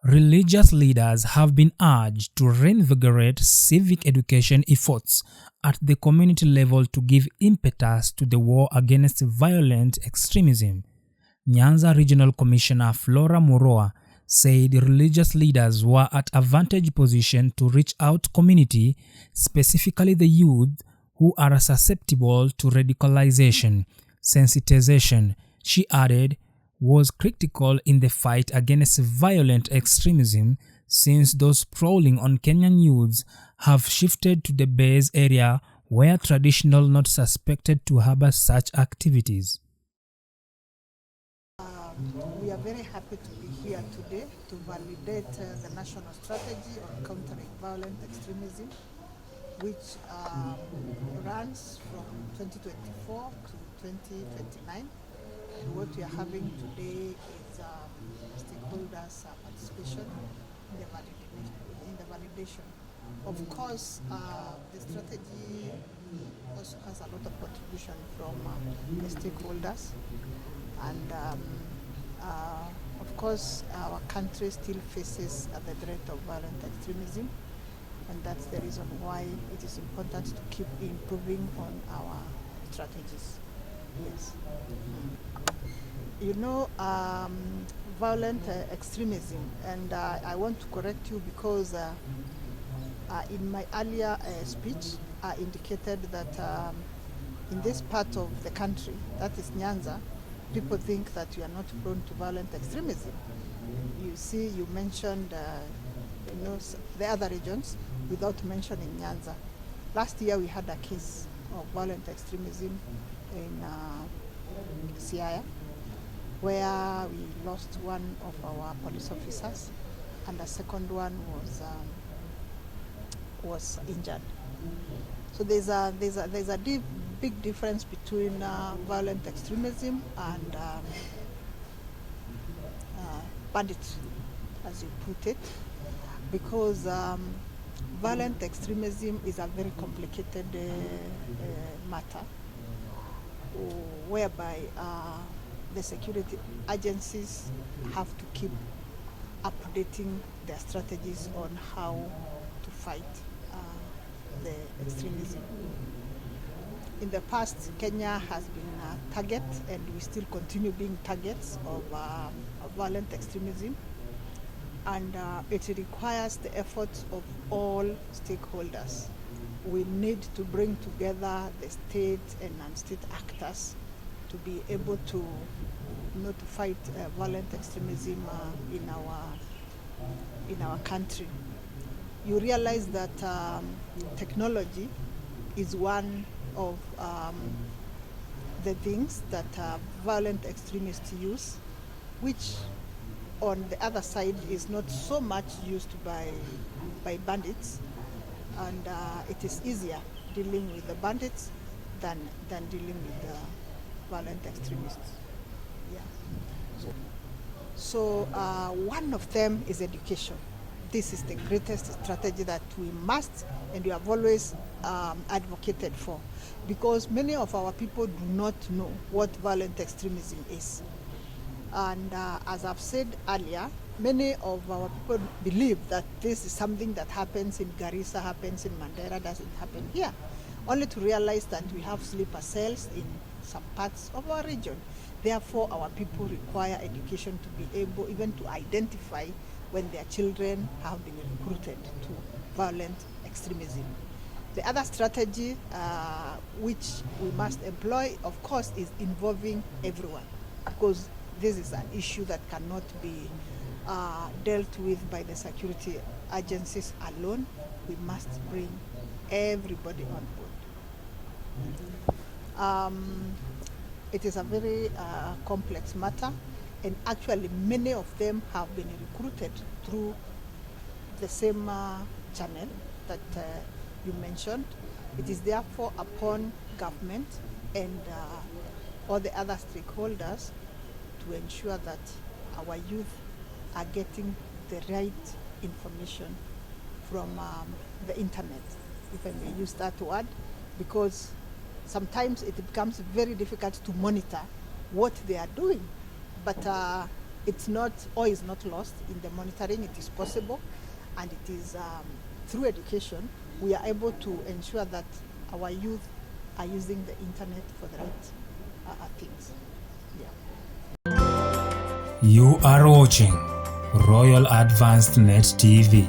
Religious leaders have been urged to reinvigorate civic education efforts at the community level to give impetus to the war against violent extremism. Nyanza Regional Commissioner Flora Muroa said religious leaders were at a vantage position to reach out community, specifically the youth who are susceptible to radicalization. Sensitization, she added, was critical in the fight against violent extremism since those prowling on Kenyan youths have shifted to the base area where traditional not suspected to harbor such activities. We are very happy to be here today to validate the national strategy on countering violent extremism, which runs from 2024 to 2029. And what we are having today is stakeholders' participation in the validation. Of course, the strategy also has a lot of contribution from the stakeholders, and of course, our country still faces the threat of violent extremism, and that's the reason why it is important to keep improving on our strategies. Yes. You know, violent extremism, and I want to correct you because in my earlier speech, I indicated that in this part of the country, that is Nyanza, people think that you are not prone to violent extremism. You see, you mentioned the other regions without mentioning Nyanza. Last year we had a case of violent extremism in Siaya, where we lost one of our police officers, and the second one was injured. So there's a big difference between violent extremism and banditry, as you put it, because violent extremism is a very complicated matter, whereby the security agencies have to keep updating their strategies on how to fight the extremism. In the past, Kenya has been a target, and we still continue being targets of violent extremism, and it requires the efforts of all stakeholders. We need to bring together the state and non-state actors to be able to fight violent extremism in our country. You realize that technology is one of the things that violent extremists use, which on the other side is not so much used by bandits, and it is easier dealing with the bandits than dealing with the violent extremists. Yeah. So one of them is education. This is the greatest strategy that we must and we have always advocated for, because many of our people do not know what violent extremism is. And as I've said earlier, many of our people believe that this is something that happens in Garissa, happens in Mandera, doesn't happen here, only to realize that we have sleeper cells in some parts of our region. Therefore, our people require education to be able even to identify when their children have been recruited to violent extremism. The other strategy which we must employ, of course, is involving everyone, because this is an issue that cannot be dealt with by the security agencies alone. We must bring everybody on board. It is a very complex matter, and actually many of them have been recruited through the same channel that you mentioned. It is therefore upon government and all the other stakeholders to ensure that our youth are getting the right information from the internet, if I may use that word, because sometimes it becomes very difficult to monitor what they are doing. But it's not, all is not lost in the monitoring. It is possible, and it is through education we are able to ensure that our youth are using the internet for the right things. Yeah. You are watching Royal Advanced Net TV.